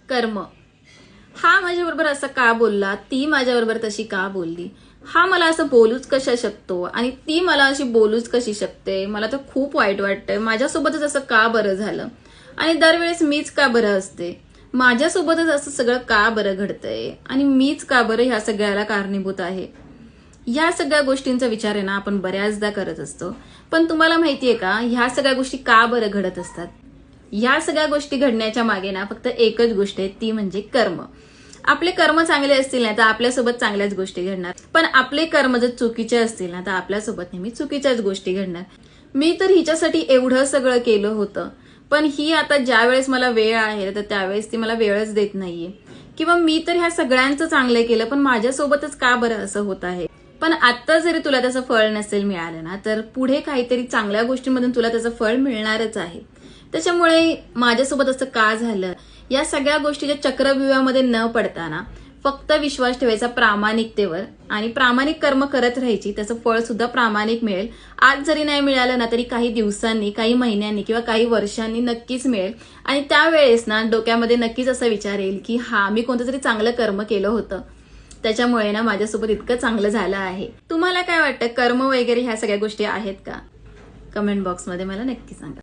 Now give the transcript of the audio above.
कर्म. हा माझ्याबरोबर असं का बोलला, ती माझ्याबरोबर तशी का बोलली, हा मला असं बोलूच कशा शकतो आणि ती मला अशी बोलूच कशी शकते, मला तर खूप वाईट वाटतंय, माझ्यासोबतच असं का बरं झालं आणि दरवेळेस मीच का बरं असते, माझ्यासोबतच असं सगळं का बरं घडतंय आणि मीच का बरं ह्या सगळ्याला कारणीभूत आहे. ह्या सगळ्या गोष्टींचा विचार आहे ना आपण बऱ्याचदा करत असतो. पण तुम्हाला माहितीये का ह्या सगळ्या गोष्टी का बरं घडत असतात? ह्या सगळ्या गोष्टी घडण्याच्या मागे ना फक्त एकच गोष्ट आहे, ती म्हणजे कर्म. आपले कर्म चांगले असतील ना तर आपल्यासोबत चांगल्याच गोष्टी घडणार, पण आपले कर्म जर चुकीचे असतील ना तर आपल्यासोबत नेहमी चुकीच्याच गोष्टी घडणार. मी तर हिच्यासाठी एवढं सगळं केलं होतं, पण ही आता ज्या वेळेस मला वेळ आहे तर त्यावेळेस ती मला वेळच देत नाहीये. किंवा मी तर ह्या सगळ्यांचं चांगलं केलं पण माझ्यासोबतच का बरं असं होत आहे. पण आता जरी तुला त्याचं फळ नसेल मिळालं ना तर पुढे काहीतरी चांगल्या गोष्टींमधून तुला त्याचं फळ मिळणारच आहे. त्याच्यामुळे माझ्यासोबत असं का झालं या सगळ्या गोष्टीच्या चक्रव्यूहामध्ये न पडताना फक्त विश्वास ठेवायचा प्रामाणिकतेवर आणि प्रामाणिक कर्म करत राहायची, त्याचं फळ सुद्धा प्रामाणिक मिळेल. आज जरी नाही मिळालं ना तरी काही दिवसांनी, काही महिन्यांनी किंवा काही वर्षांनी नक्कीच मिळेल. आणि त्यावेळेस ना डोक्यामध्ये नक्कीच असा विचार येईल की हा मी कोणतं तरी चांगलं कर्म केलं होतं, त्याच्यामुळे ना माझ्यासोबत इतकं चांगलं झालं आहे. तुम्हाला काय वाटतं, कर्म वगैरे ह्या सगळ्या गोष्टी आहेत का? कमेंट बॉक्समध्ये मला नक्की सांगा.